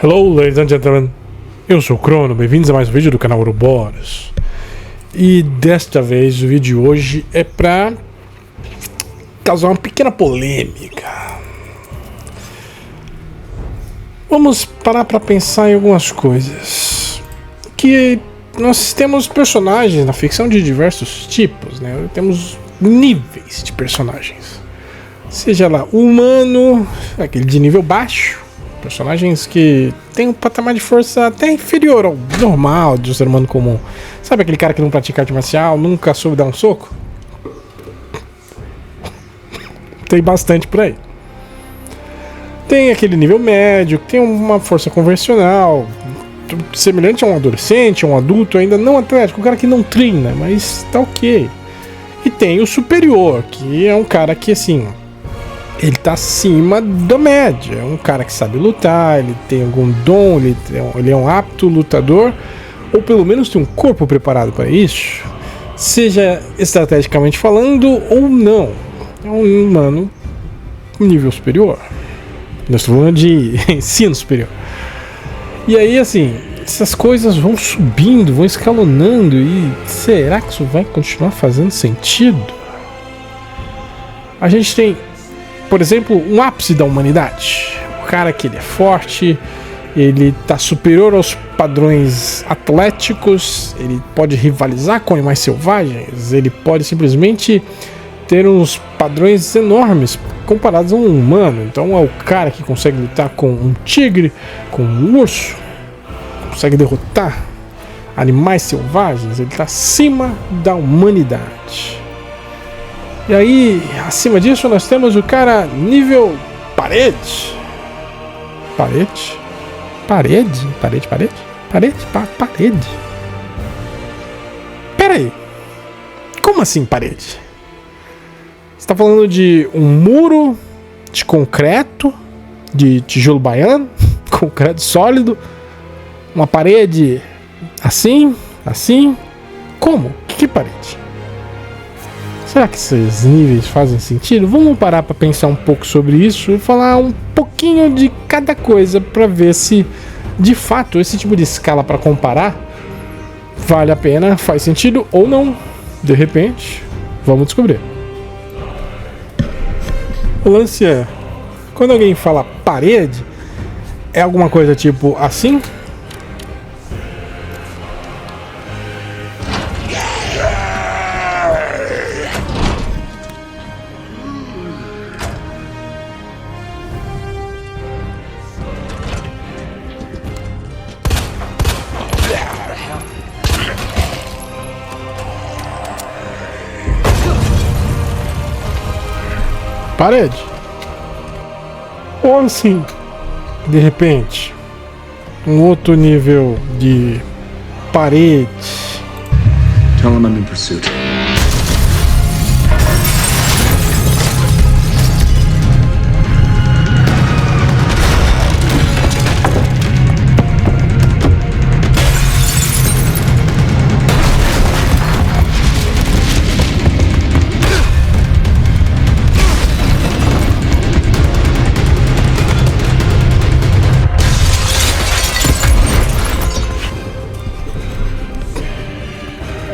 Hello, ladies and gentlemen. Eu sou o Crono, bem-vindos a mais um vídeo do canal Ouroboros. E desta vez o vídeo de hoje é pra causar uma pequena polêmica. Vamos parar pra pensar em algumas coisas. Que nós temos personagens na ficção de diversos tipos, né? Temos níveis de personagens. Seja lá humano, aquele de nível baixo. Personagens que tem um patamar de força até inferior ao normal de um ser humano comum. Sabe aquele cara que não pratica arte marcial, nunca soube dar um soco? Tem bastante por aí. Tem aquele nível médio, que tem uma força convencional, semelhante a um adolescente, a um adulto ainda não atlético, um cara que não treina, mas tá ok. E tem o superior, que é um cara que assim... ele tá acima da média, é um cara que sabe lutar, ele tem algum dom, ele é um apto lutador, ou pelo menos tem um corpo preparado para isso, seja estrategicamente falando ou não. É um humano nível superior. Nós estamos falando de ensino superior. E aí, assim, essas coisas vão subindo, vão escalonando, e será que isso vai continuar fazendo sentido? A gente tem, por exemplo, um ápice da humanidade. O cara que ele é forte, ele está superior aos padrões atléticos, ele pode rivalizar com animais selvagens, ele pode simplesmente ter uns padrões enormes comparados a um humano. Então é o cara que consegue lutar com um tigre, com um urso, consegue derrotar animais selvagens, ele está acima da humanidade. E aí, acima disso, nós temos o cara nível parede. Parede? Parede? Parede, parede? Parede? Parede? Pera aí. Como assim parede? Você tá falando de um muro de concreto, de tijolo baiano, concreto sólido, uma parede assim, assim? Como? Que parede? Será que esses níveis fazem sentido? Vamos parar para pensar um pouco sobre isso e falar um pouquinho de cada coisa para ver se de fato esse tipo de escala para comparar vale a pena, faz sentido ou não. De repente, vamos descobrir. O lance é, quando alguém fala parede, é alguma coisa tipo assim? Parede? Ou assim, de repente, um outro nível de parede? Tell him I'm in pursuit.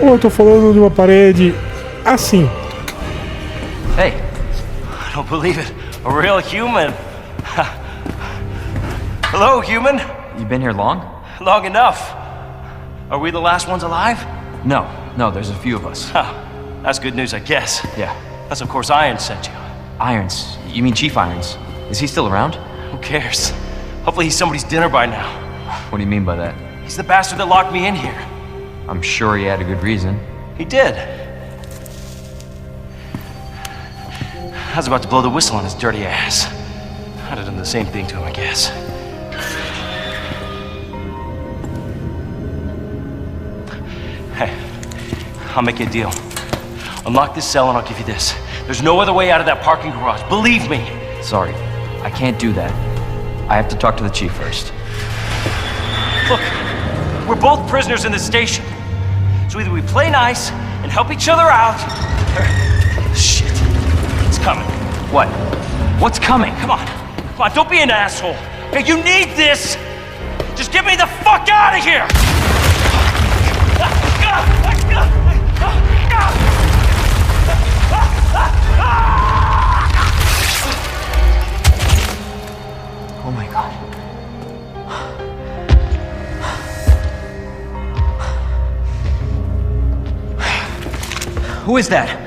Ou eu tô falando de uma parede assim? Hey, I don't believe it. A real human. Hello, human. You been here long? Long enough. Are we the last ones alive? No, there's a few of us. Oh, that's good news, I guess. Yeah. That's of course Iron sent you. Irons? You mean Chief Irons? Is he still around? Who cares? Hopefully he's somebody's dinner by now. What do you mean by that? He's the bastard that locked me in here. I'm sure he had a good reason. He did. I was about to blow the whistle on his dirty ass. I'd have done the same thing to him, I guess. Hey, I'll make you a deal. Unlock this cell and I'll give you this. There's no other way out of that parking garage. Believe me. Sorry, I can't do that. I have to talk to the chief first. Look, we're both prisoners in this station. So either we play nice and help each other out, or... Shit. It's coming. What? What's coming? Come on. Come on, don't be an asshole. Okay, you need this! Just get me the fuck out of here! Oh my God. Who is that?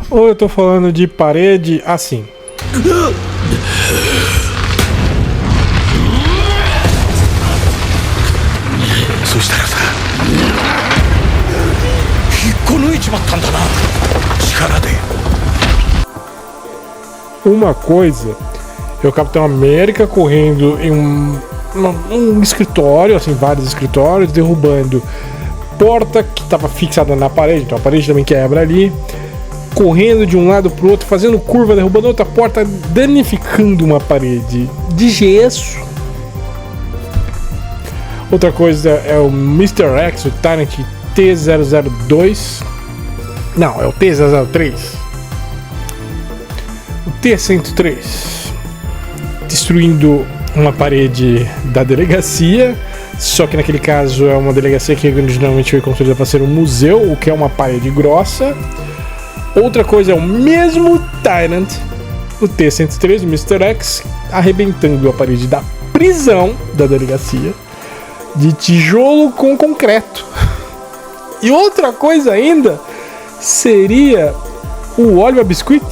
Ou eu tô falando de parede assim. Uma coisa é o Capitão América correndo em um escritório, assim, vários escritórios, derrubando porta que estava fixada na parede, então a parede também quebra ali, correndo de um lado pro outro, fazendo curva, derrubando outra porta, danificando uma parede de gesso. Outra coisa é o Mr. X, o Tyrant T-002. Não, é o T-003. O T-103 destruindo uma parede da delegacia. Só que naquele caso é uma delegacia que originalmente foi construída para ser um museu, o que é uma parede grossa. Outra coisa é o mesmo Tyrant, o T-103, o Mr. X, arrebentando a parede da prisão da delegacia de tijolo com concreto. E outra coisa ainda seria o Oliver Biscuit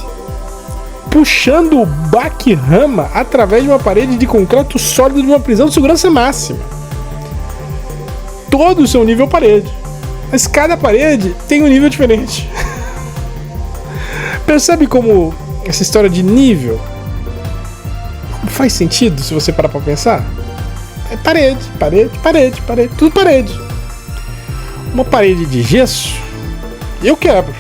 puxando o Bakihama através de uma parede de concreto sólido de uma prisão de segurança máxima. Todos são nível parede, mas cada parede tem um nível diferente. Percebe como essa história de nível faz sentido se você parar pra pensar? É parede, parede, parede, parede, tudo parede. Uma parede de gesso, eu quebro.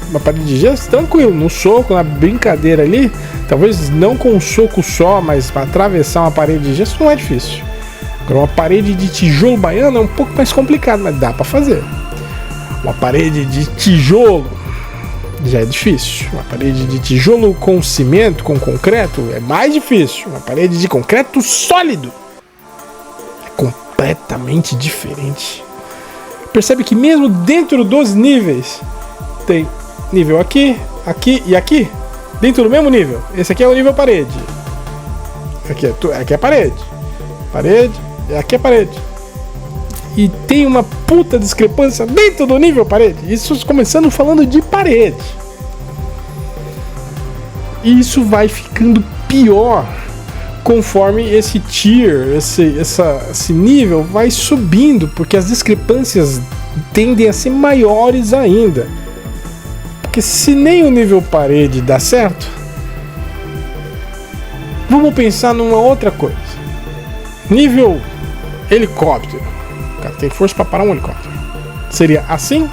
Uma parede de gesso, tranquilo, no soco, na brincadeira ali, talvez não com um soco só, mas para atravessar uma parede de gesso não é difícil. Agora uma parede de tijolo baiano é um pouco mais complicado, mas dá para fazer. Uma parede de tijolo já é difícil. Uma parede de tijolo com cimento, com concreto, é mais difícil. Uma parede de concreto sólido é completamente diferente. Percebe que mesmo dentro dos níveis tem nível aqui, aqui e aqui, dentro do mesmo nível. Esse aqui é o nível parede. Aqui é parede. Parede, e aqui é parede. E tem uma puta discrepância dentro do nível parede. Isso começando falando de parede. E isso vai ficando pior conforme esse tier, esse nível vai subindo, porque as discrepâncias tendem a ser maiores ainda. Porque se nem o nível parede dá certo, vamos pensar numa outra coisa. Nível helicóptero. O cara tem força para parar um helicóptero. Seria assim?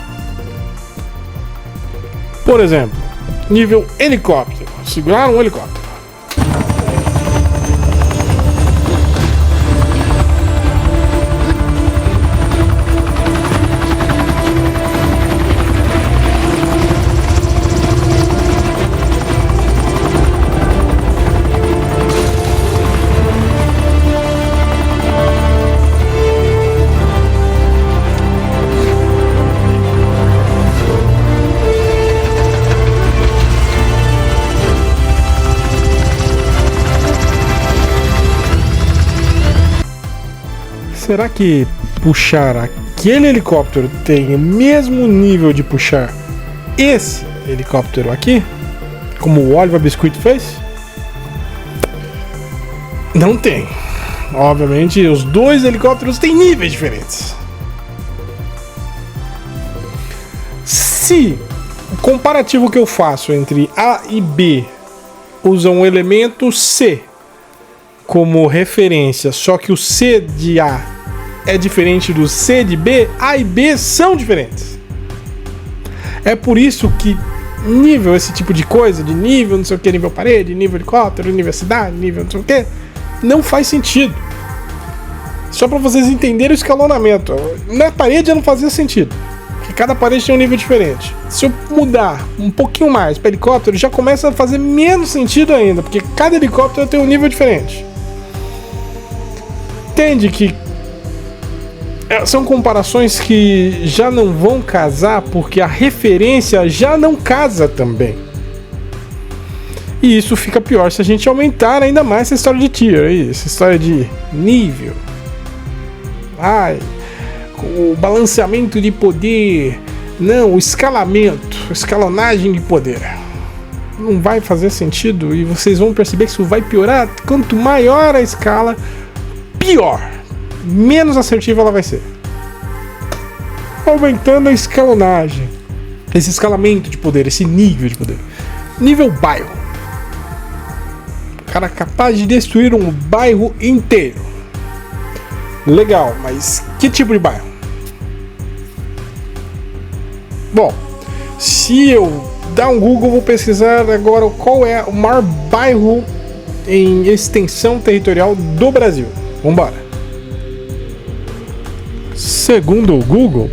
Por exemplo, nível helicóptero. Segurar um helicóptero. Será que puxar aquele helicóptero tem o mesmo nível de puxar esse helicóptero aqui? Como o Oliver Biscuit fez? Não tem. Obviamente, os dois helicópteros têm níveis diferentes. Se o comparativo que eu faço entre A e B usa um elemento C como referência, só que o C de A é diferente do C de B, A e B são diferentes. É por isso que nível, esse tipo de coisa, de nível, não sei o que, nível parede, nível helicóptero, nível cidade, nível não sei o que, não faz sentido. Só para vocês entenderem o escalonamento. Na parede não fazia sentido, porque cada parede tem um nível diferente. Se eu mudar um pouquinho mais para helicóptero, já começa a fazer menos sentido ainda, porque cada helicóptero tem um nível diferente. entende que são comparações que já não vão casar porque a referência já não casa também. E isso fica pior se a gente aumentar ainda mais essa história de tier aí, essa história de nível. O balanceamento de poder. Não, o escalamento, escalonagem de poder. Não vai fazer sentido e vocês vão perceber que isso vai piorar. Quanto maior a escala, pior. Menos assertiva ela vai ser. Aumentando a escalonagem. Esse escalamento de poder, esse nível de poder. Nível bairro. O cara é capaz de destruir um bairro inteiro. Legal, mas que tipo de bairro? Bom, se eu dar um Google, vou pesquisar agora qual é o maior bairro em extensão territorial do Brasil. Vambora. Segundo o Google,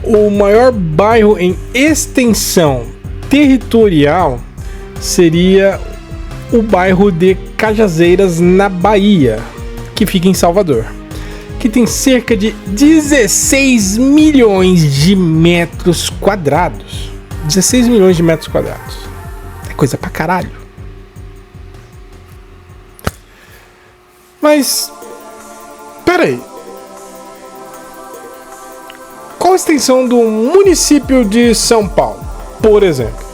o maior bairro em extensão territorial seria o bairro de Cajazeiras, na Bahia, que fica em Salvador, que tem cerca de 16 milhões de metros quadrados. 16 milhões de metros quadrados. É coisa pra caralho. Mas, peraí. Qual a extensão do município de São Paulo, por exemplo?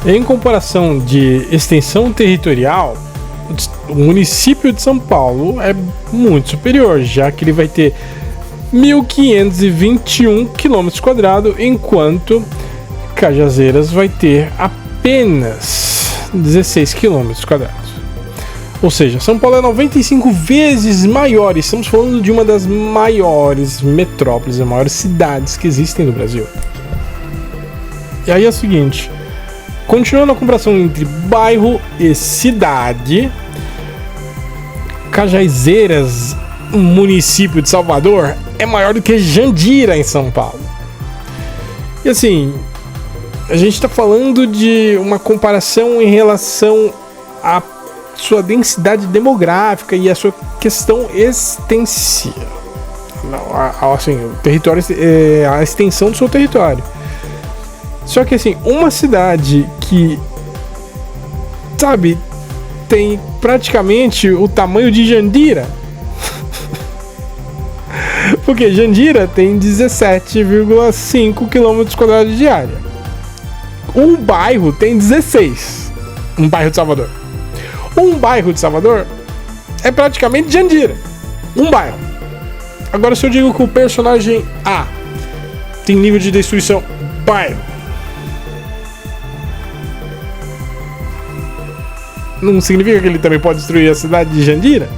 Em comparação de extensão territorial, o município de São Paulo é muito superior, já que ele vai ter 1.521 km², enquanto Cajazeiras vai ter apenas 16 km². Ou seja, São Paulo é 95 vezes maior. Estamos falando de uma das maiores metrópoles, as maiores cidades que existem no Brasil. E aí é o seguinte, continuando a comparação entre bairro e cidade, Cajazeiras, município de Salvador, é maior do que Jandira, em São Paulo. E assim, a gente está falando de uma comparação em relação à sua densidade demográfica e a sua questão extensiva. Assim, o território, a extensão do seu território. Só que assim, uma cidade que, sabe, tem praticamente o tamanho de Jandira. Porque Jandira tem 17,5 km² de área. Um bairro tem 16. Um bairro de Salvador. Um bairro de Salvador é praticamente Jandira. Um bairro. Agora, se eu digo que o personagem A tem nível de destruição bairro, não significa que ele também pode destruir a cidade de Jandira?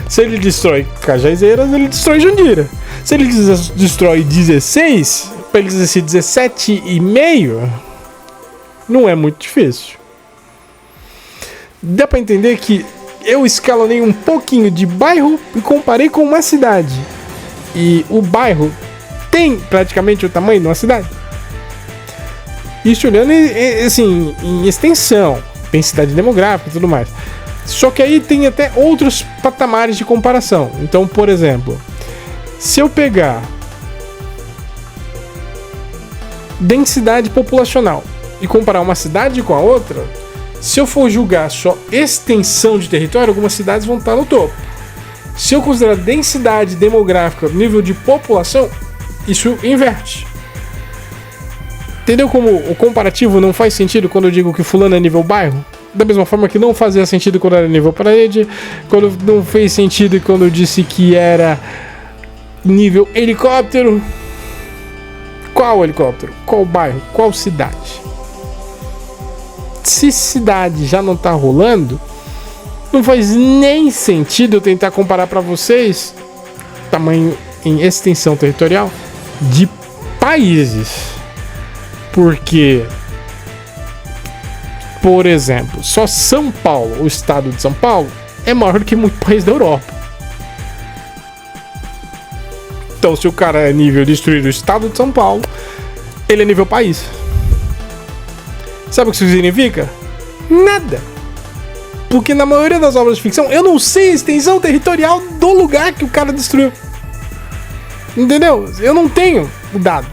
Se ele destrói Cajazeiras, ele destrói Jandira. Se ele destrói 16, para ele dizer 17,5, não é muito difícil. Dá para entender que eu escalonei um pouquinho de bairro e comparei com uma cidade. E o bairro tem praticamente o tamanho de uma cidade. Isso olhando assim, em extensão, densidade demográfica e tudo mais. Só que aí tem até outros patamares de comparação. Então, por exemplo, se eu pegar densidade populacional e comparar uma cidade com a outra, se eu for julgar só extensão de território, algumas cidades vão estar no topo. Se eu considerar densidade demográfica, nível de população, isso inverte. Entendeu como o comparativo não faz sentido quando eu digo que fulano é nível bairro? Da mesma forma que não fazia sentido quando era nível parede, quando não fez sentido quando eu disse que era nível helicóptero. Qual helicóptero? Qual bairro? Qual cidade? Se cidade já não tá rolando, não faz nem sentido eu tentar comparar para vocês tamanho em extensão territorial de países. Porque, por exemplo, só São Paulo, o estado de São Paulo, é maior do que muito país da Europa. Então, se o cara é nível destruir o estado de São Paulo, ele é nível país. Sabe o que isso significa? Nada. Porque na maioria das obras de ficção, eu não sei a extensão territorial do lugar que o cara destruiu. Entendeu? Eu não tenho o dado.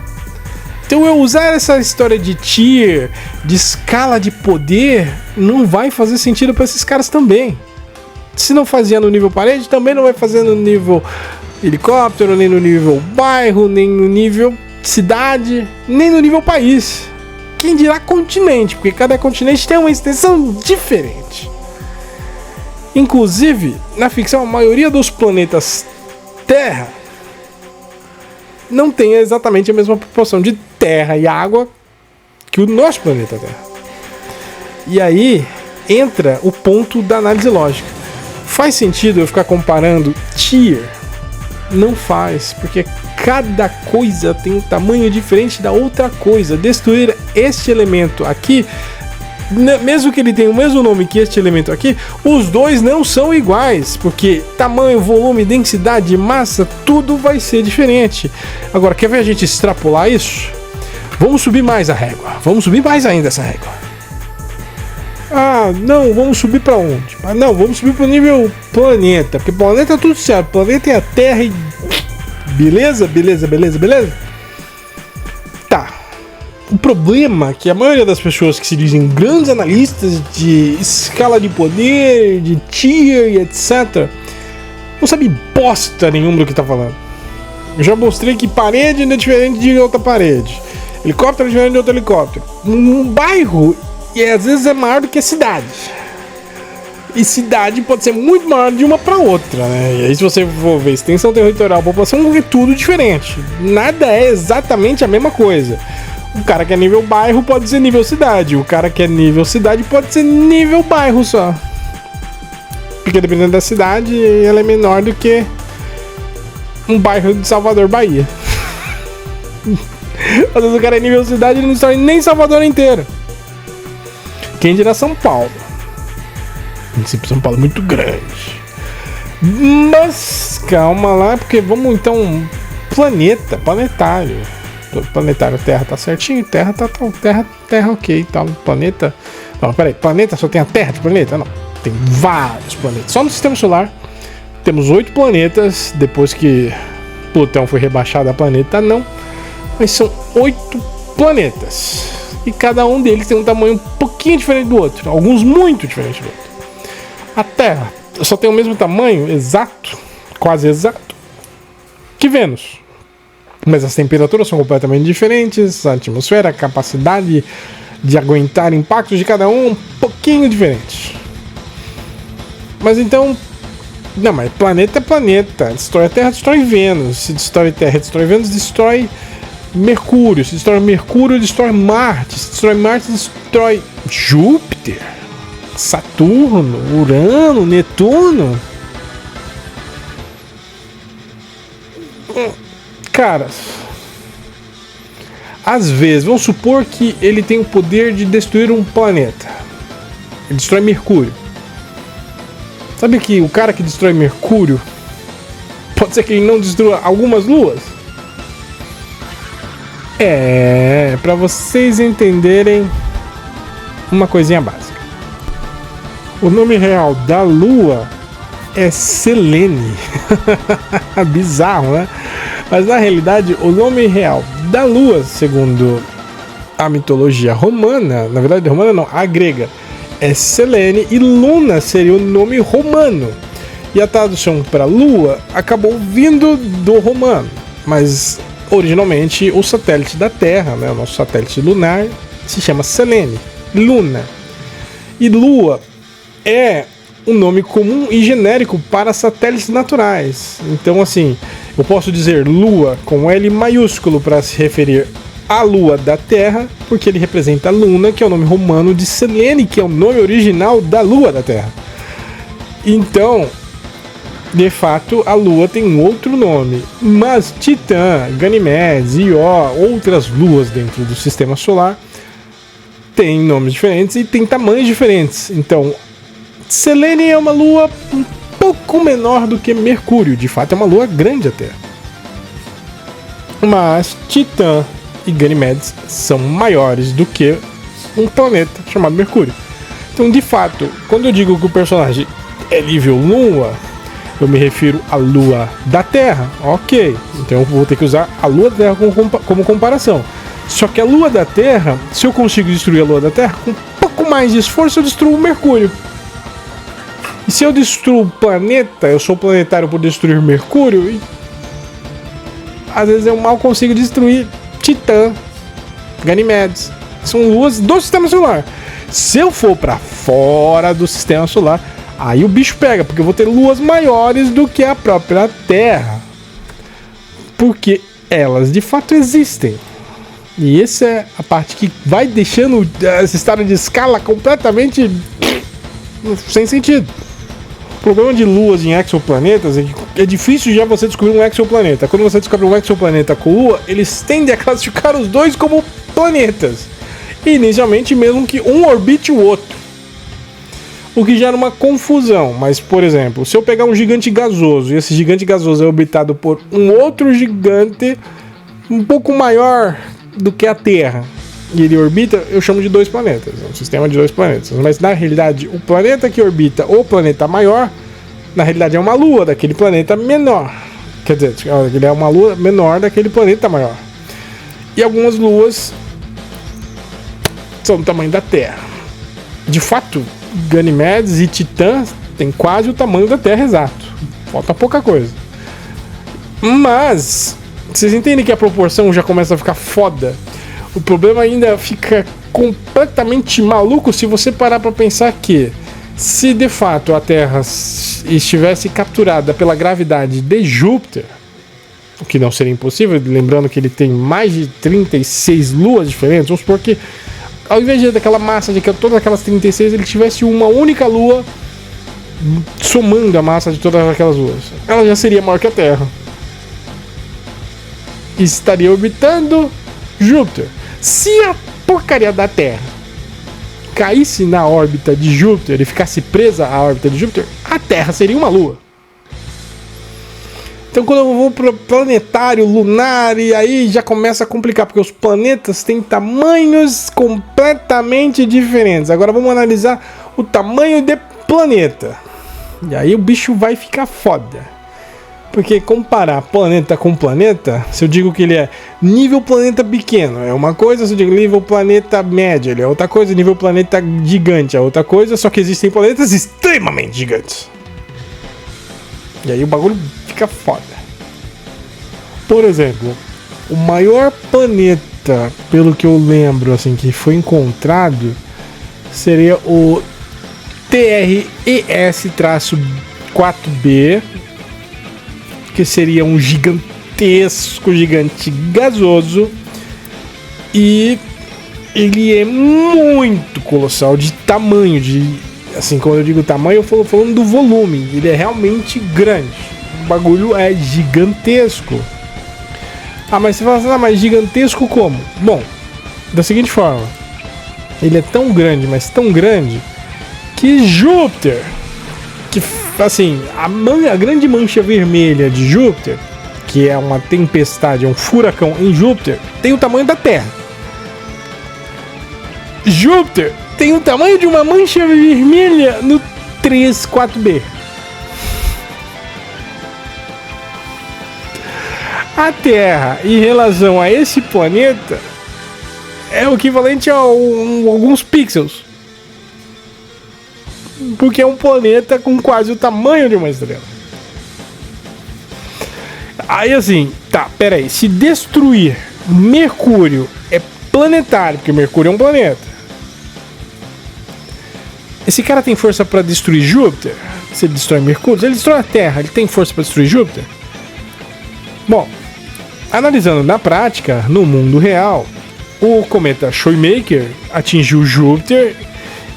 Então eu usar essa história de tier, de escala de poder, não vai fazer sentido para esses caras também. Se não fazia no nível parede, também não vai fazer no nível helicóptero, nem no nível bairro, nem no nível cidade, nem no nível país. Quem dirá continente, porque cada continente tem uma extensão diferente. Inclusive, na ficção, a maioria dos planetas Terra não tem exatamente a mesma proporção de terra e água que o nosso planeta Terra. E aí entra o ponto da análise lógica. Faz sentido eu ficar comparando tier? Não faz, porque cada coisa tem um tamanho diferente da outra coisa. Destruir este elemento aqui, mesmo que ele tenha o mesmo nome que este elemento aqui, os dois não são iguais, porque tamanho, volume, densidade, massa, tudo vai ser diferente. Agora, quer ver a gente extrapolar isso? Vamos subir mais a régua. Vamos subir mais ainda essa régua. Ah, não, vamos subir pra onde? Ah, não, vamos subir pro nível planeta, porque planeta é tudo certo. Planeta é a Terra e... Beleza? Tá. O problema é que a maioria das pessoas que se dizem grandes analistas de escala de poder, de tier e etc., não sabe bosta nenhuma do que tá falando. Eu já mostrei que parede não é diferente de outra parede. Helicóptero é diferente de outro helicóptero. Um bairro, e às vezes é maior do que a cidade. E cidade pode ser muito maior de uma para outra, né? E aí, se você for ver extensão territorial, população, é tudo diferente. Nada é exatamente a mesma coisa. O cara que é nível bairro pode ser nível cidade. O cara que é nível cidade pode ser nível bairro só. Porque dependendo da cidade, ela é menor do que um bairro de Salvador, Bahia. Às vezes o cara é nível cidade e não está nem Salvador inteira. Quem dirá São Paulo? O município de São Paulo é muito grande. Mas calma lá, porque vamos então. Planetário. Planetário, Terra tá certinho, Terra tá Terra ok, tá. Planeta. Não, peraí, planeta só tem a Terra de planeta? Não. Tem vários planetas. Só no sistema solar temos 8 planetas. Depois que Plutão foi rebaixado a planeta, não. Mas são 8 planetas. E cada um deles tem um tamanho um pouquinho diferente do outro. Alguns muito diferentes do outro. A Terra só tem o mesmo tamanho exato, quase exato, que Vênus. Mas as temperaturas são completamente diferentes, a atmosfera, a capacidade de aguentar impactos de cada um pouquinho diferente. Mas então... Não, mas planeta é planeta. Destrói a Terra, destrói Vênus. Se destrói Terra, destrói Vênus, destrói Mercúrio. Se destrói Mercúrio, destrói Marte. Se destrói Marte, destrói Júpiter, Saturno, Urano, Netuno. Caras, às vezes, vamos supor que ele tem o poder de destruir um planeta. Ele destrói Mercúrio. Sabe que o cara que destrói Mercúrio pode ser que ele não destrua algumas luas? É, pra vocês entenderem uma coisinha básica. O nome real da lua é Selene. Bizarro, né? Mas na realidade, o nome real da lua, segundo a mitologia romana, na verdade romana não, a grega, é Selene, e Luna seria o nome romano. E a tradução para lua acabou vindo do romano, mas originalmente o satélite da Terra, né, o nosso satélite lunar, se chama Selene, Luna. E lua é um nome comum e genérico para satélites naturais. Então, assim, eu posso dizer lua com L maiúsculo para se referir à lua da Terra, porque ele representa a Luna, que é o nome romano de Selene, que é o nome original da lua da Terra. Então, de fato, a lua tem um outro nome, mas Titã, Ganimedes, Io, outras luas dentro do sistema solar têm nomes diferentes e têm tamanhos diferentes. Então, Selene é uma lua um pouco menor do que Mercúrio, de fato é uma lua grande até. Mas Titã e Ganimedes são maiores do que um planeta chamado Mercúrio. Então, de fato, quando eu digo que o personagem é nível Lua, eu me refiro à Lua da Terra. Ok, então eu vou ter que usar a Lua da Terra como comparação. Só que a Lua da Terra, se eu consigo destruir a Lua da Terra, com um pouco mais de esforço eu destruo o Mercúrio. E se eu destruo o planeta, eu sou planetário por destruir Mercúrio, e às vezes eu mal consigo destruir Titã, Ganymedes. São luas do sistema solar. Se eu for para fora do sistema solar, aí o bicho pega, porque eu vou ter luas maiores do que a própria Terra. Porque elas de fato existem. E essa é a parte que vai deixando essa história de escala completamente sem sentido. O problema de luas em exoplanetas é que é difícil já você descobrir um exoplaneta. Quando você descobre um exoplaneta com lua, eles tendem a classificar os dois como planetas. Inicialmente mesmo que um orbite o outro. O que gera uma confusão. Mas, por exemplo, se eu pegar um gigante gasoso e esse gigante gasoso é orbitado por um outro gigante um pouco maior do que a Terra, e ele orbita, eu chamo de dois planetas. É um sistema de dois planetas. Mas na realidade, o planeta que orbita o planeta maior, na realidade é uma lua daquele planeta menor. Quer dizer, ele é uma lua menor daquele planeta maior. E algumas luas são do tamanho da Terra. De fato, Ganymedes e Titã têm quase o tamanho da Terra exato. Falta pouca coisa. Mas vocês entendem que a proporção já começa a ficar foda. O problema ainda fica completamente maluco se você parar para pensar que, se de fato a Terra estivesse capturada pela gravidade de Júpiter, o que não seria impossível, lembrando que ele tem mais de 36 luas diferentes, vamos supor que ao invés de daquela massa de todas aquelas 36, ele tivesse uma única lua somando a massa de todas aquelas luas, ela já seria maior que a Terra. E estaria orbitando Júpiter. Se a porcaria da Terra caísse na órbita de Júpiter e ficasse presa à órbita de Júpiter, a Terra seria uma lua. Então quando eu vou para o planetário, lunar, e aí já começa a complicar, porque os planetas têm tamanhos completamente diferentes. Agora vamos analisar o tamanho de planeta. E aí o bicho vai ficar foda. Porque comparar planeta com planeta, se eu digo que ele é nível planeta pequeno, é uma coisa, se eu digo nível planeta médio, ele é outra coisa, nível planeta gigante é outra coisa, só que existem planetas extremamente gigantes. E aí o bagulho fica foda. Por exemplo, o maior planeta, pelo que eu lembro, assim, que foi encontrado, seria o TRES-4b, que seria um gigantesco gigante gasoso, e ele é muito colossal de tamanho, assim, quando eu digo tamanho, eu falo falando do volume, ele é realmente grande, o bagulho é gigantesco. Ah, mas você fala assim, mas gigantesco como? Bom, da seguinte forma, ele é tão grande, mas tão grande, que Júpiter, que assim, a grande mancha vermelha de Júpiter, que é uma tempestade, é um furacão em Júpiter, tem o tamanho da Terra. Júpiter tem o tamanho de uma mancha vermelha no 3-4b. A Terra, em relação a esse planeta, é o equivalente a alguns pixels. Porque é um planeta com quase o tamanho de uma estrela. Aí assim, tá, pera aí. Se destruir Mercúrio é planetário, porque Mercúrio é um planeta. Esse cara tem força pra destruir Júpiter? Se ele destrói Mercúrio, se ele destrói a Terra, ele tem força pra destruir Júpiter? Bom, analisando na prática, no mundo real, o cometa Shoemaker atingiu Júpiter.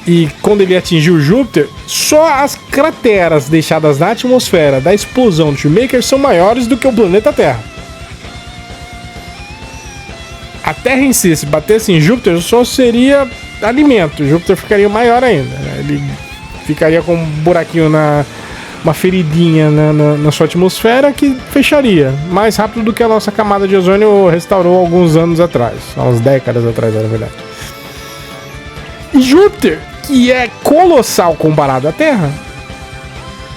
E quando ele atingiu Júpiter, só as crateras deixadas na atmosfera da explosão do Shoemaker são maiores do que o planeta Terra. A Terra em si, se batesse em Júpiter, só seria alimento. Júpiter ficaria maior ainda, né? Ele ficaria com um buraquinho, uma feridinha na sua atmosfera que fecharia mais rápido do que a nossa camada de ozônio restaurou alguns anos atrás. Há umas décadas atrás, na verdade. E Júpiter que é colossal comparado à Terra,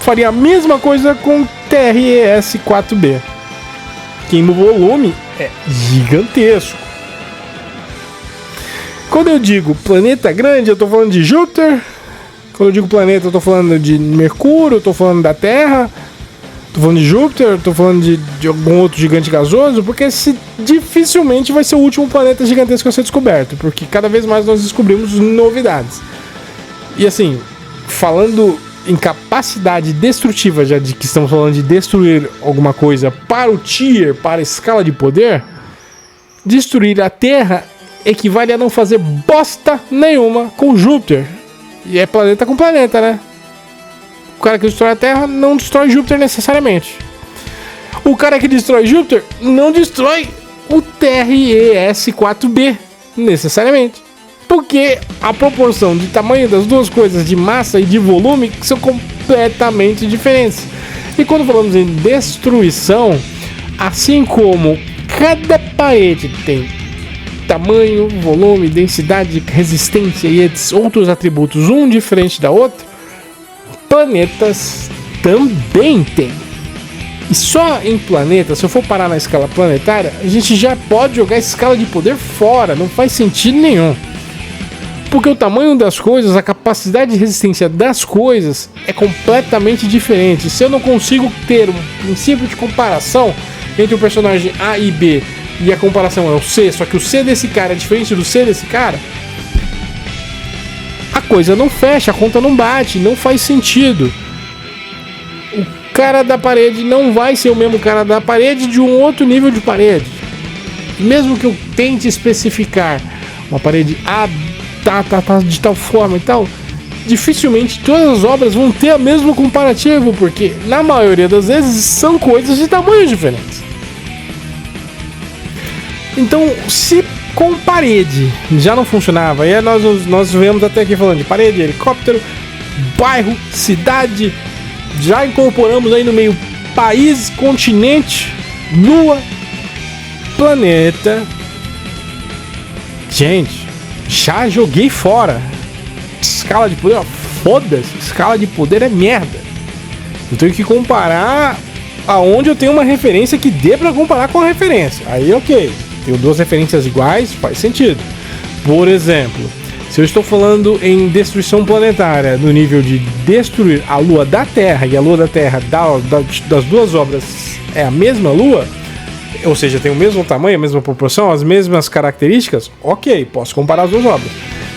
faria a mesma coisa com TRES-4b, que no volume é gigantesco. Quando eu digo planeta grande, eu tô falando de Júpiter. Quando eu digo planeta, eu tô falando de Mercúrio, eu tô falando da Terra, tô falando de Júpiter, eu tô falando de algum outro gigante gasoso, porque esse dificilmente vai ser o último planeta gigantesco a ser descoberto, porque cada vez mais nós descobrimos novidades. E assim, falando em capacidade destrutiva, já de que estamos falando de destruir alguma coisa para o tier, para a escala de poder, destruir a Terra equivale a não fazer bosta nenhuma com Júpiter. E é planeta com planeta, né? O cara que destrói a Terra não destrói Júpiter necessariamente. O cara que destrói Júpiter não destrói o TRES-4b necessariamente. Porque a proporção de tamanho das duas coisas, de massa e de volume, são completamente diferentes. E quando falamos em destruição, assim como cada parede tem tamanho, volume, densidade, resistência e outros atributos, um diferente da outra, planetas também tem. E só em planeta, se eu for parar na escala planetária, a gente já pode jogar a escala de poder fora, não faz sentido nenhum. Porque o tamanho das coisas, a capacidade de resistência das coisas é completamente diferente. Se eu não consigo ter um princípio de comparação entre o personagem A e B, e a comparação é o C, só que o C desse cara é diferente do C desse cara, a coisa não fecha, a conta não bate, não faz sentido. O cara da parede não vai ser o mesmo cara da parede de um outro nível de parede. Mesmo que eu tente especificar uma parede A tá de tal forma e tal, dificilmente todas as obras vão ter o mesmo comparativo, porque na maioria das vezes são coisas de tamanhos diferentes. Então, se com parede já não funcionava, e aí nós vemos até aqui falando de parede, helicóptero, bairro, cidade, já incorporamos aí no meio país, continente, lua, planeta. Gente, já joguei fora. Escala de poder, foda-se, escala de poder é merda. Eu tenho que comparar aonde eu tenho uma referência que dê pra comparar com a referência. Aí ok, tenho duas referências iguais, faz sentido. Por exemplo, se eu estou falando em destruição planetária no nível de destruir a lua da Terra, e a lua da Terra das duas obras é a mesma lua, ou seja, tem o mesmo tamanho, a mesma proporção, as mesmas características, ok, posso comparar as duas obras.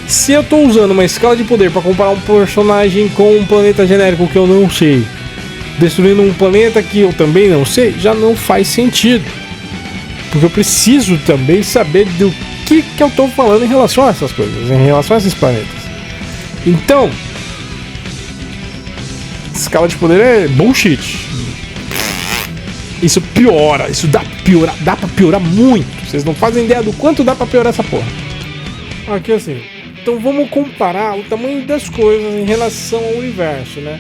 Se eu estou usando uma escala de poder para comparar um personagem com um planeta genérico que eu não sei, destruindo um planeta que eu também não sei, já não faz sentido. Porque eu preciso também saber do que eu estou falando em relação a essas coisas, em relação a esses planetas. Então, escala de poder é bullshit. Isso piora, isso dá pra piorar muito. Vocês não fazem ideia do quanto dá pra piorar essa porra. Aqui assim, então vamos comparar o tamanho das coisas em relação ao universo, né?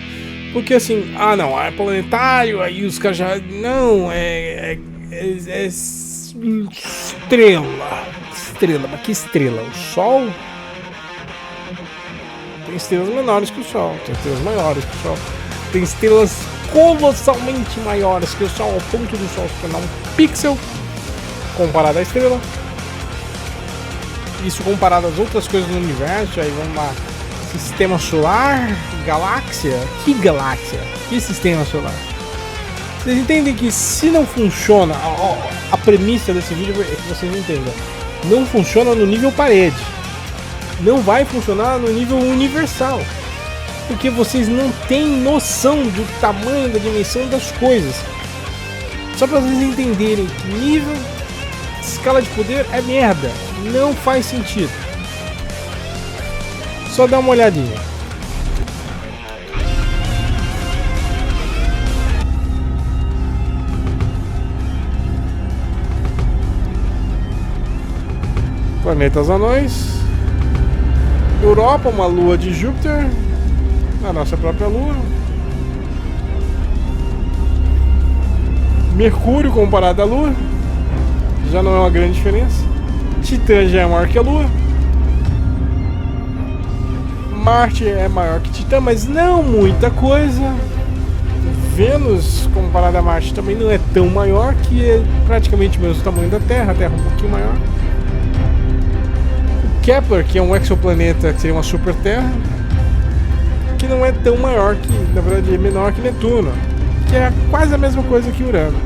Porque assim, não, é planetário, aí os caras já... Não, é estrela, mas que estrela? O Sol? Tem estrelas menores que o Sol, tem estrelas maiores que o Sol, tem estrelas colossalmente maiores que o Sol, ao ponto do Sol se tornar um pixel comparado à estrela. Isso comparado às outras coisas no universo. Aí vamos lá, sistema solar, galáxia. Que galáxia? Que sistema solar? Vocês entendem que se não funciona, a premissa desse vídeo é que vocês entendam, não funciona no nível parede, não vai funcionar no nível universal, porque vocês não têm noção do tamanho, da dimensão das coisas. Só para vocês entenderem que nível, escala de poder é merda, não faz sentido. Só dá uma olhadinha. Planetas anões. Europa, uma lua de Júpiter. A nossa própria lua. Mercúrio comparado à lua, já não é uma grande diferença. Titã já é maior que a lua. Marte é maior que Titã, mas não muita coisa. Vênus, comparado a Marte, também não é tão maior, que é praticamente o mesmo tamanho da Terra. A Terra é um pouquinho maior. O Kepler, que é um exoplaneta, que seria uma super Terra, que não é tão maior que, na verdade, é menor que Netuno, que é quase a mesma coisa que Urano.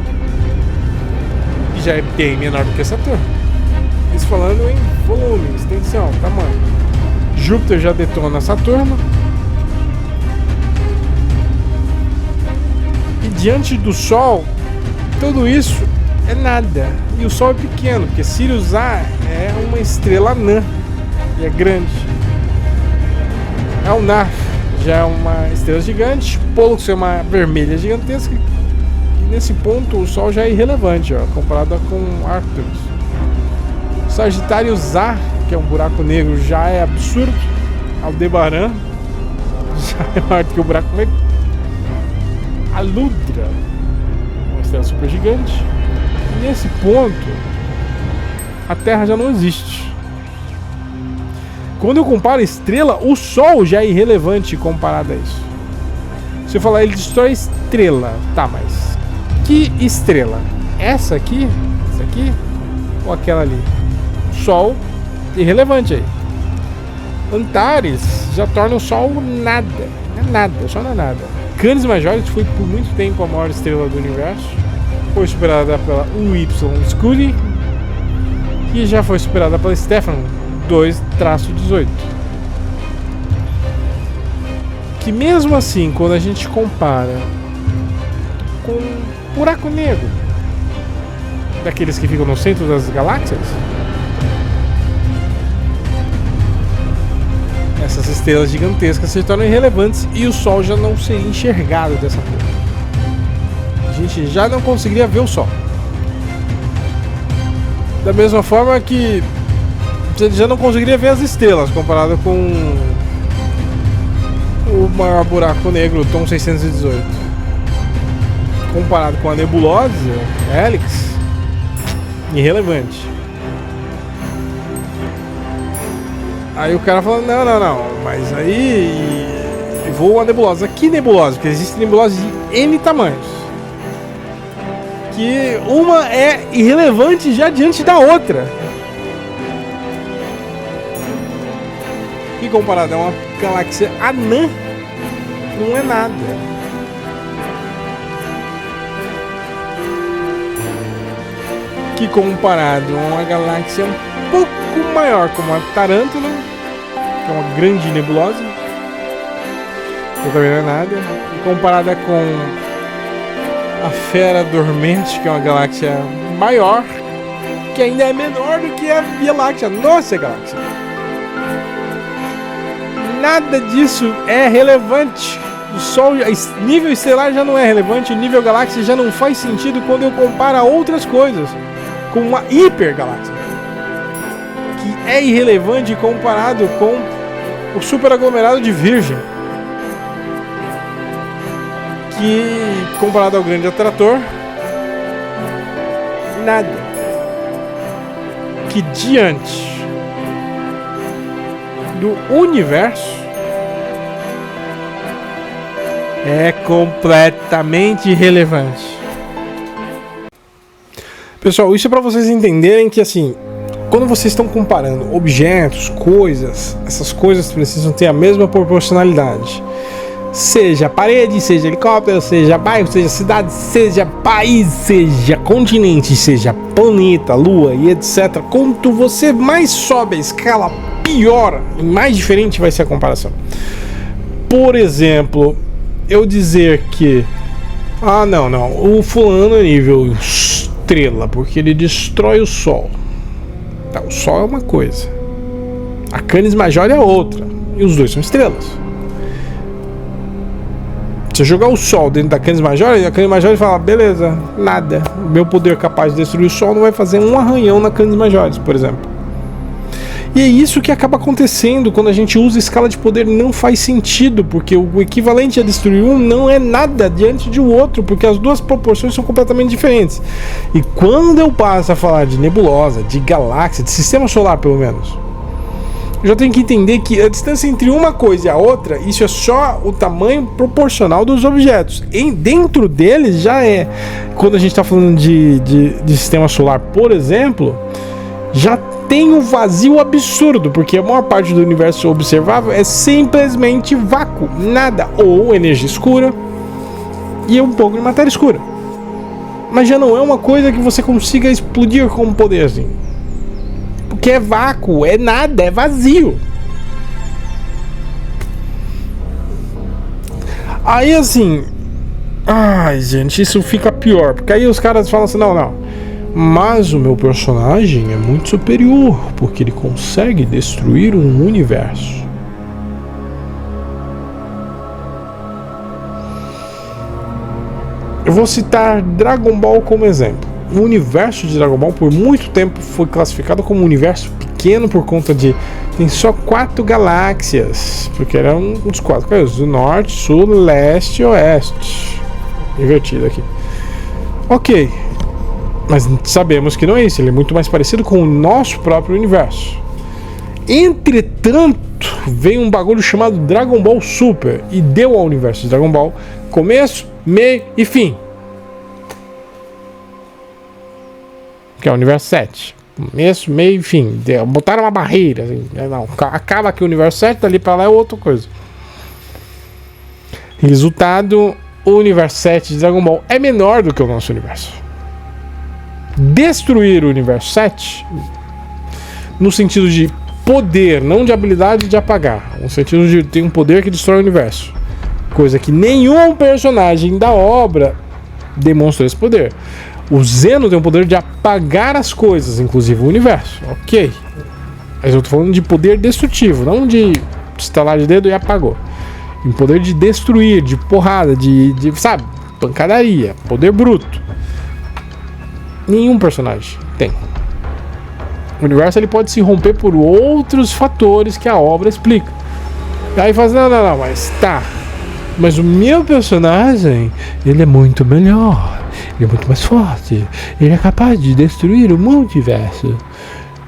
E já é bem menor do que Saturno. Isso falando em volume, extensão, tamanho. Júpiter já detona Saturno. E diante do Sol, tudo isso é nada. E o Sol é pequeno, porque Sirius A é uma estrela anã e é grande. Alnar já é uma estrela gigante. Pollux é uma vermelha gigantesca. E nesse ponto o Sol já é irrelevante, ó, comparado com Arcturus. Sagitários A, que é um buraco negro, já é absurdo. Aldebaran já é maior do que o buraco negro. A Ludra, uma estrela super gigante. E nesse ponto, a Terra já não existe. Quando eu comparo a estrela, o Sol já é irrelevante comparado a isso. Se eu falar, ele destrói estrela. Tá, mas que estrela? Essa aqui? Essa aqui? Ou aquela ali? Sol irrelevante aí. Antares já torna o Sol nada. Não é nada, o Sol não é nada. Canis Majoris foi por muito tempo a maior estrela do universo. Foi superada pela UY Scuti, que já foi superada pela Stephan 2-18. Que mesmo assim, quando a gente compara com um buraco negro, daqueles que ficam no centro das galáxias, essas estrelas gigantescas se tornam irrelevantes e o Sol já não seria enxergado dessa forma. A gente já não conseguiria ver o Sol. Da mesma forma que você já não conseguiria ver as estrelas comparado com o maior buraco negro, o Tom 618. Comparado com a nebulosa, Helix, irrelevante. Aí o cara fala, não, mas aí voa a nebulosa. Que nebulosa? Porque existem nebulosas de N tamanhos. Que uma é irrelevante já diante da outra. Que comparado a uma galáxia anã, não é nada. Que comparado a uma galáxia um pouco maior, como a Tarântula, que é uma grande nebulosa, que também não é nada, e comparada com a Fera Dormente, que é uma galáxia maior, que ainda é menor do que a Via Láctea, nossa galáxia. Nada disso é relevante. O Sol, nível estelar já não é relevante, o nível galáxia já não faz sentido quando eu comparo a outras coisas, com uma hipergaláxia, que é irrelevante comparado com o superaglomerado de Virgem, que comparado ao grande atrator, nada. Que diante do universo é completamente irrelevante. Pessoal, isso é para vocês entenderem que, assim, quando vocês estão comparando objetos, coisas, essas coisas precisam ter a mesma proporcionalidade. Seja parede, seja helicóptero, seja bairro, seja cidade, seja país, seja continente, seja planeta, lua e etc. Quanto você mais sobe a escala, pior e mais diferente vai ser a comparação. Por exemplo, eu dizer que o fulano é nível estrela porque ele destrói o Sol. Tá, o Sol é uma coisa, a Canis Major é outra, e os dois são estrelas. Se eu jogar o Sol dentro da Canis Major, a Canis Major fala, beleza, nada, o meu poder capaz de destruir o Sol não vai fazer um arranhão na Canis Major, por exemplo. E é isso que acaba acontecendo quando a gente usa escala de poder, não faz sentido, porque o equivalente a destruir um não é nada diante de um outro, porque as duas proporções são completamente diferentes. E quando eu passo a falar de nebulosa, de galáxia, de sistema solar pelo menos, eu já tenho que entender que a distância entre uma coisa e a outra, isso é só o tamanho proporcional dos objetos. Dentro deles já é, quando a gente está falando de sistema solar, por exemplo, já tem um vazio absurdo, porque a maior parte do universo observável é simplesmente vácuo, nada, ou energia escura e um pouco de matéria escura. Mas já não é uma coisa que você consiga explodir com poder assim. Porque é vácuo, é nada, é vazio. Aí assim, ai gente, isso fica pior, porque aí os caras falam assim, não, mas o meu personagem é muito superior, porque ele consegue destruir um universo. Eu vou citar Dragon Ball como exemplo. O universo de Dragon Ball por muito tempo foi classificado como um universo pequeno por conta de tem só 4 galáxias, porque eram os 4 caídos do norte, sul, leste e oeste. Invertido aqui. Ok, mas sabemos que não é isso, ele é muito mais parecido com o nosso próprio universo. Entretanto, veio um bagulho chamado Dragon Ball Super e deu ao universo de Dragon Ball começo, meio e fim. Que é o universo 7. Começo, meio e fim. Botaram uma barreira. Assim, não, acaba aqui o universo 7, dali pra lá é outra coisa. Resultado, o universo 7 de Dragon Ball é menor do que o nosso universo. Destruir o universo 7, no sentido de poder, não de habilidade de apagar, no sentido de ter um poder que destrói o universo. Coisa que nenhum personagem da obra demonstra esse poder. O Zeno tem o poder de apagar as coisas, inclusive o universo. Ok. Mas eu tô falando de poder destrutivo, não de estalar de dedo e apagou. Em poder de destruir, de porrada, de sabe, pancadaria, poder bruto. Nenhum personagem tem. O universo ele pode se romper por outros fatores que a obra explica. E aí faz, não, mas tá. Mas o meu personagem, ele é muito melhor. Ele é muito mais forte. Ele é capaz de destruir o multiverso.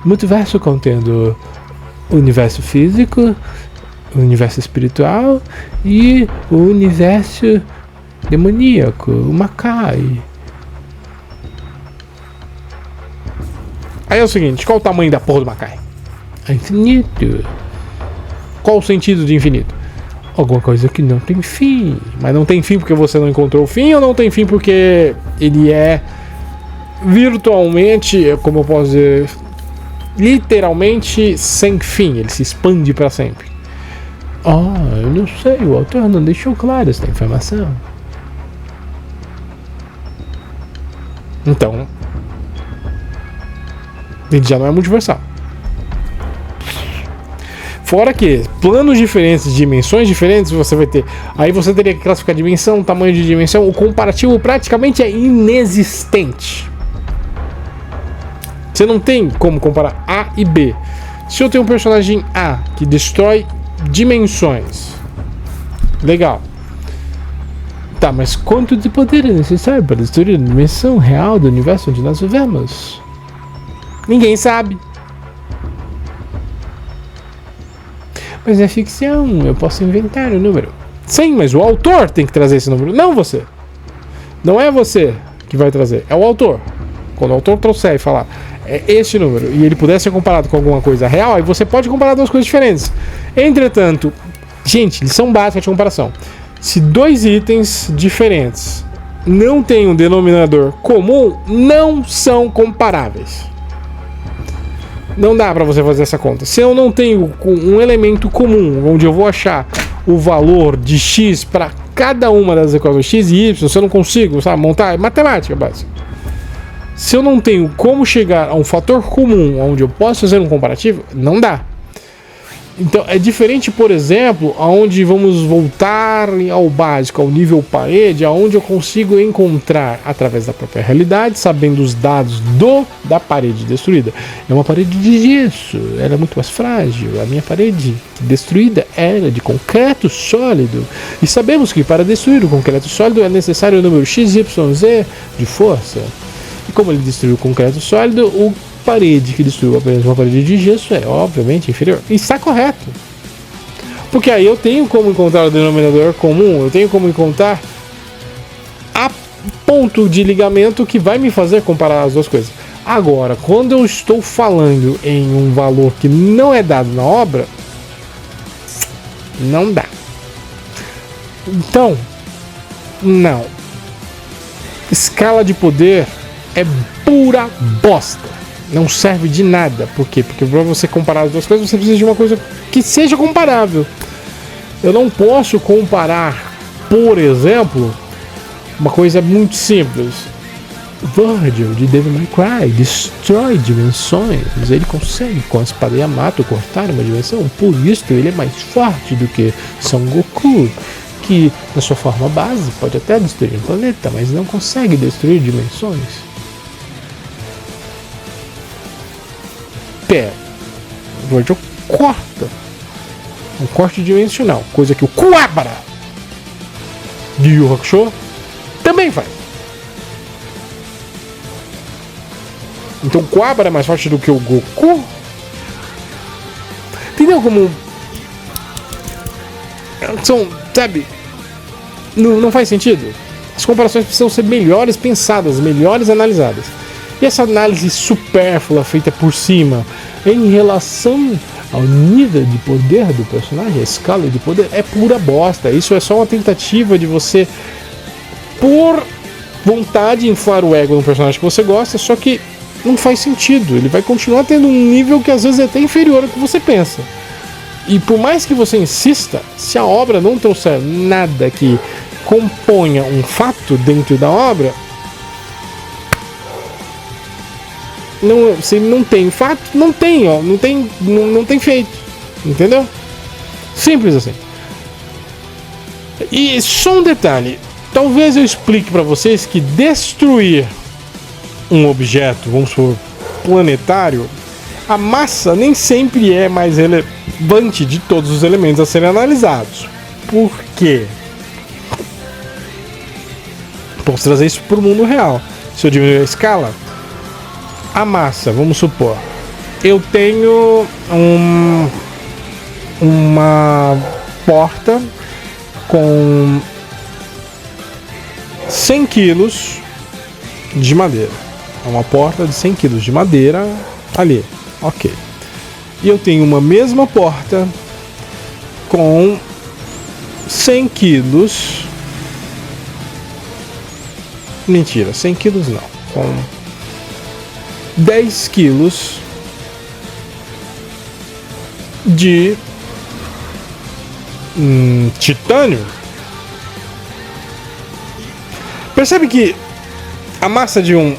O multiverso contendo o universo físico, o universo espiritual e o universo demoníaco, o Makai. Aí é o seguinte, qual o tamanho da porra do Makai? É infinito. Qual o sentido de infinito? Alguma coisa que não tem fim. Mas não tem fim porque você não encontrou o fim, ou não tem fim porque ele é virtualmente, como eu posso dizer, literalmente sem fim. Ele se expande para sempre. Eu não sei, o autor não deixou claro essa informação. Então, ele já não é multiversal. Fora que planos diferentes, dimensões diferentes, você vai ter. Aí você teria que classificar dimensão, tamanho de dimensão. O comparativo praticamente é inexistente. Você não tem como comparar A e B. Se eu tenho um personagem A que destrói dimensões, legal. Tá, mas quanto de poder é necessário para destruir a dimensão real do universo onde nós vivemos? Ninguém sabe. Mas é ficção, eu posso inventar o número. Sim, mas o autor tem que trazer esse número, não você. Não é você que vai trazer, é o autor. Quando o autor trouxer e falar, é este número, e ele puder ser comparado com alguma coisa real, aí você pode comparar duas coisas diferentes. Entretanto, gente, lição básica de comparação. Se dois itens diferentes não têm um denominador comum, não são comparáveis. Não dá pra você fazer essa conta. Se eu não tenho um elemento comum, onde eu vou achar o valor de x para cada uma das equações x e y, se eu não consigo, sabe, montar, é matemática básica. Se eu não tenho como chegar a um fator comum onde eu posso fazer um comparativo, não dá. Então é diferente, por exemplo, aonde vamos voltar ao básico, ao nível parede, aonde eu consigo encontrar através da própria realidade, sabendo os dados da parede destruída. É uma parede de gesso, ela é muito mais frágil. A minha parede destruída era de concreto sólido. E sabemos que para destruir o concreto sólido é necessário o número XYZ de força. E como ele destruiu o concreto sólido, parede que destruiu apenas uma parede de gesso é, obviamente, inferior. E está correto. Porque aí eu tenho como encontrar o denominador comum, eu tenho como encontrar a ponto de ligamento que vai me fazer comparar as duas coisas. Agora, quando eu estou falando em um valor que não é dado na obra, não dá. Então, não. Escala de poder é pura bosta. Não serve de nada. Por quê? Porque para você comparar as duas coisas, você precisa de uma coisa que seja comparável. Eu não posso comparar, por exemplo, uma coisa muito simples. Virgil de Devil May Cry destrói dimensões. Ele consegue com a espada Yamato cortar uma dimensão. Por isso ele é mais forte do que Son Goku, que na sua forma base pode até destruir um planeta, mas não consegue destruir dimensões. Pera, o Virgil corta um corte dimensional, coisa que o Kuwabara de Yu Yu Hakusho também faz. Então o Kuwabara é mais forte do que o Goku? Entendeu como... São, sabe... Não faz sentido. As comparações precisam ser melhores pensadas, melhores analisadas. E essa análise supérflua feita por cima em relação ao nível de poder do personagem, a escala de poder, é pura bosta. Isso é só uma tentativa de você, por vontade, inflar o ego de um personagem que você gosta, só que não faz sentido. Ele vai continuar tendo um nível que às vezes é até inferior ao que você pensa. E por mais que você insista, se a obra não trouxer nada que componha um fato dentro da obra, não, se não tem fato, não tem, ó, não tem feito, entendeu? Simples assim. E só um detalhe, talvez eu explique para vocês que destruir um objeto, vamos supor, planetário, a massa nem sempre é mais relevante de todos os elementos a serem analisados. Por quê? Posso trazer isso para o mundo real. Se eu diminuir a escala, a massa, vamos supor, eu tenho uma porta com 100 quilos de madeira. É uma porta de 100 quilos de madeira ali, ok. E eu tenho uma mesma porta com 100 quilos. Mentira, 100 quilos não. Com 10 quilos de titânio. Percebe que a massa de um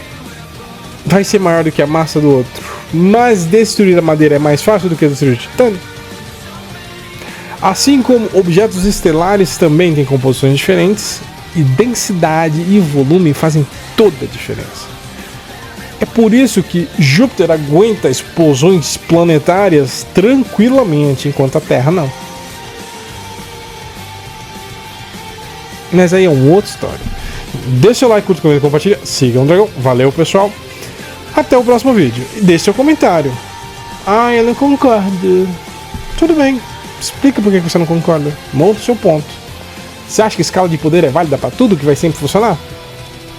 vai ser maior do que a massa do outro, mas destruir a madeira é mais fácil do que destruir o titânio? Assim como objetos estelares também têm composições diferentes, e densidade e volume fazem toda a diferença. É por isso que Júpiter aguenta explosões planetárias tranquilamente, enquanto a Terra não. Mas aí é uma outra história. Deixa o like, curta, comenta, compartilha. Siga o Dragão. Valeu, pessoal. Até o próximo vídeo. E deixe seu comentário. Ah, eu não concordo. Tudo bem. Explica por que você não concorda. Monta o seu ponto. Você acha que escala de poder é válida para tudo, que vai sempre funcionar?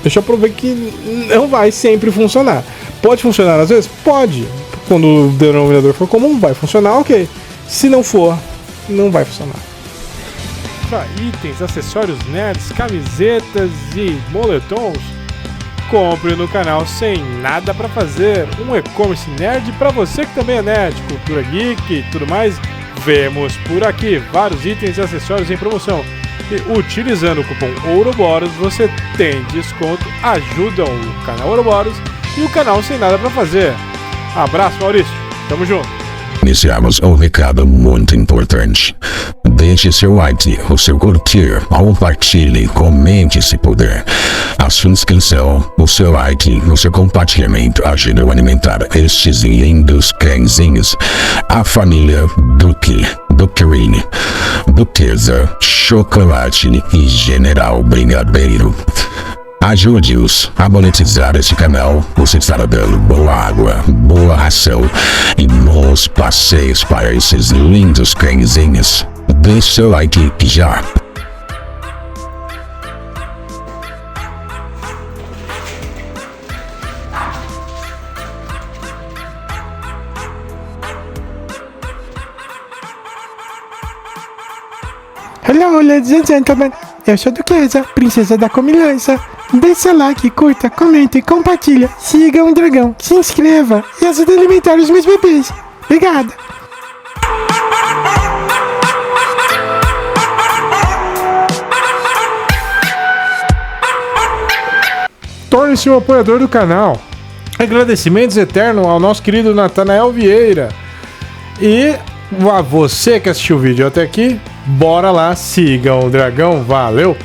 Deixa eu provar que não vai sempre funcionar. Pode funcionar às vezes? Pode. Quando o denominador for comum, vai funcionar, ok. Se não for, não vai funcionar. Para itens, acessórios nerds, camisetas e moletons, compre no canal Sem Nada Pra Fazer, um e-commerce nerd para você que também é nerd, cultura geek e tudo mais. Vemos por aqui vários itens e acessórios em promoção. E utilizando o cupom Ouroboros você tem desconto, ajudam o canal Ouroboros e o canal Sem Nada Pra Fazer. Abraço, Maurício, tamo junto. Iniciamos um recado muito importante. Deixe seu like, o seu curtir, compartilhe, comente se puder. A sua inscrição, o seu like, o seu compartilhamento ajudam a alimentar estes lindos cãezinhos. A família Duque, Duquerini, Duquesa, Chocolate e General Brigadeiro. Ajude-os a monetizar este canal. Você estará dando boa água, boa ração e bons passeios para esses lindos cãezinhos. Deixe seu like já. Hello, ladies and gentlemen. Eu sou a Duquesa, princesa da comilança. Deixe seu like, curta, comente, compartilha, siga o dragão, se inscreva e ajude a alimentar os meus bebês. Obrigada. Torne-se um apoiador do canal. Agradecimentos eternos ao nosso querido Natanael Vieira. E a você que assistiu o vídeo até aqui, bora lá, sigam o dragão, valeu!